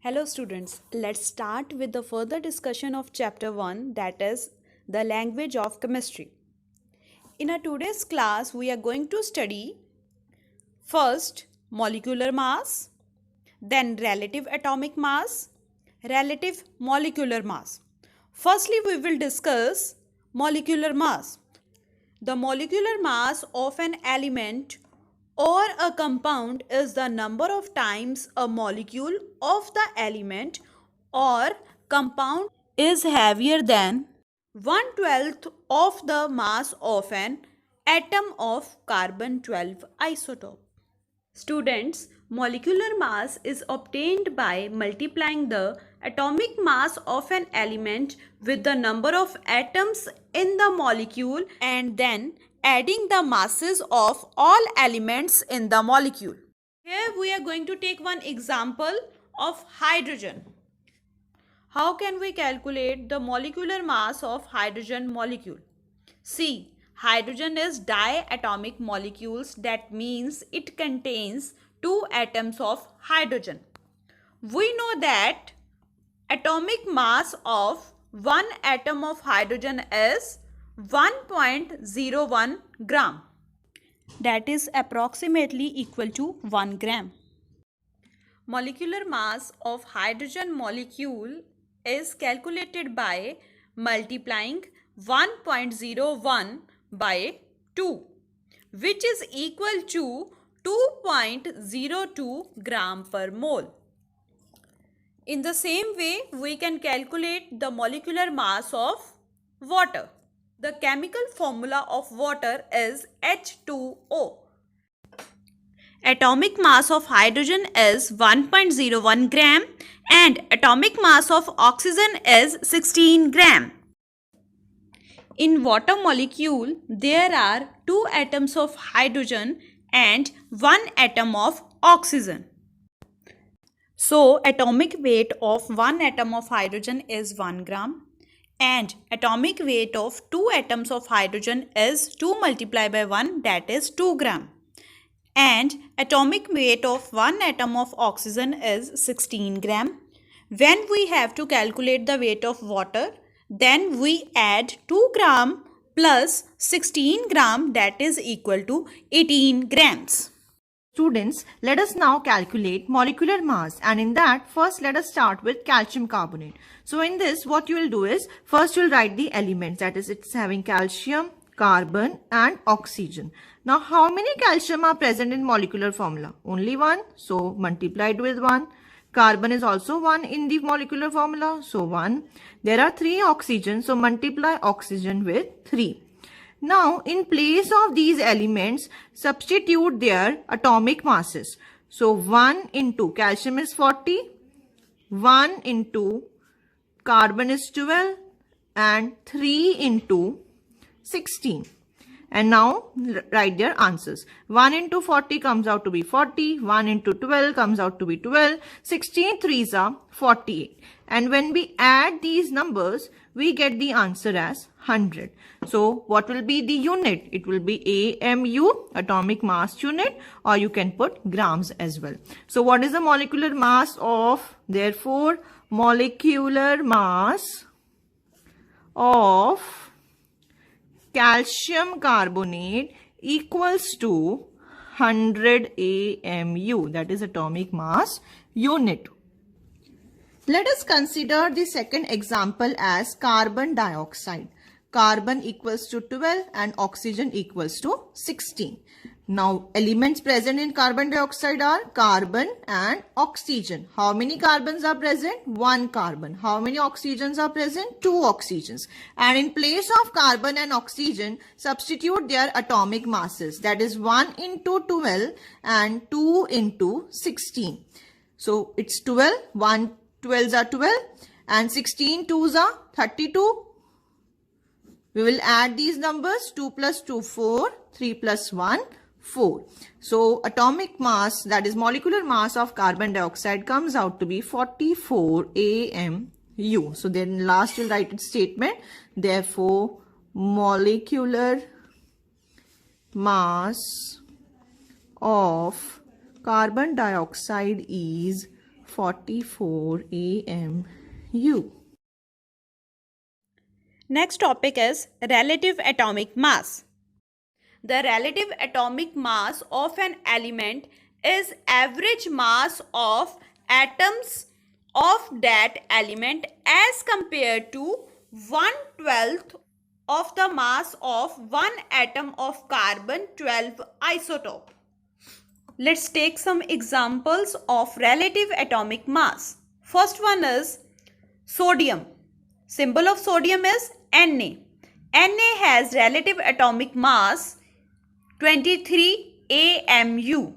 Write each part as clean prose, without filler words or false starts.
Hello students, let's start with the further discussion of chapter 1, that is the language of chemistry. In our today's class we are going to study first molecular mass, then relative atomic mass, relative molecular mass. Firstly we will discuss molecular mass. The molecular mass of an element or a compound is the number of times a molecule of the element or compound is heavier than 1/12 of the mass of an atom of carbon 12 isotope. Students, molecular mass is obtained by multiplying the atomic mass of an element with the number of atoms in the molecule and then adding the masses of all elements in the molecule. Here we are going to take one example of hydrogen. How can we calculate the molecular mass of hydrogen molecule? See, hydrogen is diatomic molecules, that means it contains two atoms of hydrogen. We know that atomic mass of one atom of hydrogen is 1.01 gram. That is approximately equal to 1 gram. Molecular mass of hydrogen molecule is calculated by multiplying 1.01 by 2, which is equal to 2.02 gram per mole. In the same way, we can calculate the molecular mass of water. The chemical formula of water is H2O. Atomic mass of hydrogen is 1.01 gram and atomic mass of oxygen is 16 gram. In water molecule, there are two atoms of hydrogen and one atom of oxygen. So, atomic weight of one atom of hydrogen is 1 gram and atomic weight of two atoms of hydrogen is 2 multiplied by 1, that is 2 gram. And atomic weight of one atom of oxygen is 16 gram. When we have to calculate the weight of water, then we add 2 gram plus 16 gram, that is equal to 18 grams. Students, let us now calculate molecular mass, and in that first let us start with calcium carbonate. So in this what you will do is first you will write the elements, that is it's having calcium, carbon and oxygen. Now how many calcium are present in molecular formula? Only one, so multiplied with 1. Carbon is also 1 in the molecular formula, so 1. There are 3 oxygen, so multiply oxygen with 3. Now in place of these elements, substitute their atomic masses. So 1 into calcium is 40, 1 into carbon is 12 and 3 into 16. And now write their answers. 1 into 40 comes out to be 40. 1 into 12 comes out to be 12. 16 threes are 48. And when we add these numbers, we get the answer as 100. So what will be the unit? It will be AMU, atomic mass unit, or you can put grams as well. So what is the molecular mass of, therefore, molecular mass of calcium carbonate equals to 100 AMU, that is atomic mass unit. Let us consider the second example as carbon dioxide. Carbon equals to 12 and oxygen equals to 16. Now elements present in carbon dioxide are carbon and oxygen. How many carbons are present? 1 carbon. How many oxygens are present? 2 oxygens. And in place of carbon and oxygen, substitute their atomic masses. That is 1 into 12 and 2 into 16. So it's 12. 1 12s are 12 and 16 2s are 32. We will add these numbers. 2 plus 2, 4. 3 plus 1, 4. So atomic mass, that is molecular mass of carbon dioxide, comes out to be 44 AMU. So then last you'll write its statement. Therefore, molecular mass of carbon dioxide is 44 AMU. Next topic is relative atomic mass. The relative atomic mass of an element is average mass of atoms of that element as compared to 1/12 of the mass of one atom of carbon-12 isotope. Let's take some examples of relative atomic mass. First one is sodium. Symbol of sodium is Na. Na has relative atomic mass 23 AMU.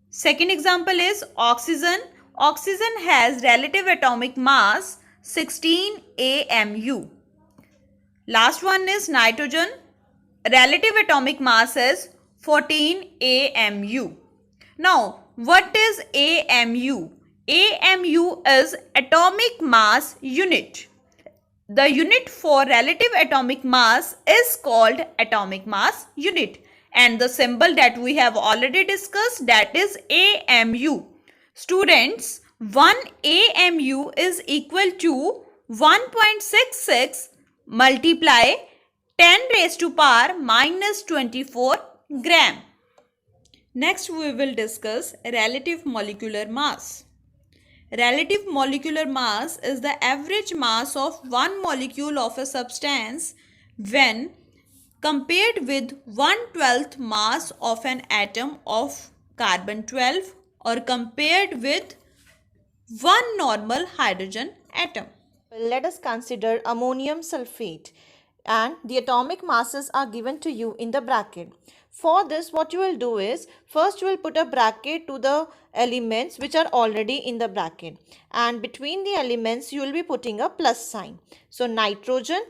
Second example is oxygen. Oxygen has relative atomic mass 16 AMU. Last one is nitrogen. Relative atomic mass is 14 AMU. Now, what is AMU? AMU is atomic mass unit. The unit for relative atomic mass is called atomic mass unit, and the symbol that we have already discussed, that is AMU. Students, 1 AMU is equal to 1.66 multiply 10 raised to power minus 24 gram. Next we will discuss relative molecular mass. Relative molecular mass is the average mass of one molecule of a substance when compared with 1/12 mass of an atom of carbon-12 or compared with one normal hydrogen atom. Let us consider ammonium sulfate, and the atomic masses are given to you in the bracket. For this, what you will do is, first you will put a bracket to the elements which are already in the bracket, and between the elements you will be putting a plus sign. So nitrogen,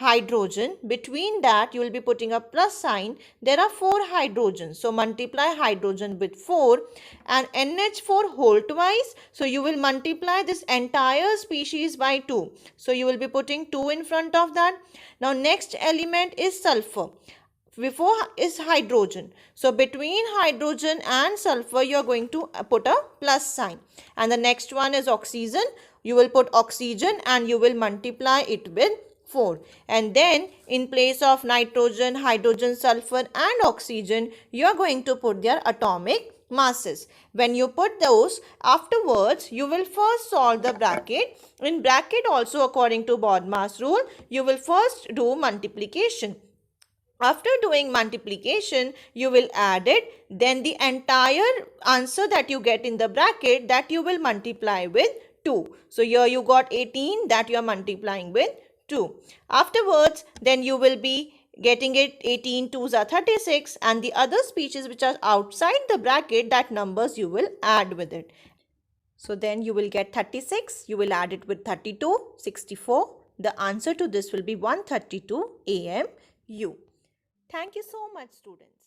hydrogen, between that you will be putting a plus sign. There are 4 hydrogens, so multiply hydrogen with 4, and NH4 whole twice, so you will multiply this entire species by 2, so you will be putting 2 in front of that. Now next element is sulfur. Before is hydrogen, so between hydrogen and sulfur you are going to put a plus sign, and the next one is oxygen. You will put oxygen and you will multiply it with 4, and then in place of nitrogen, hydrogen, sulfur and oxygen you are going to put their atomic masses. When you put those, afterwards you will first solve the bracket. In bracket also, according to BODMAS rule, you will first do multiplication. After doing multiplication, you will add it, then the entire answer that you get in the bracket, that you will multiply with 2. So here you got 18, that you are multiplying with 2. Afterwards, then you will be getting it 18 2s are 36, and the other species which are outside the bracket, that numbers you will add with it. So then you will get 36, you will add it with 32, 64. The answer to this will be 132 AMU. Thank you so much, students.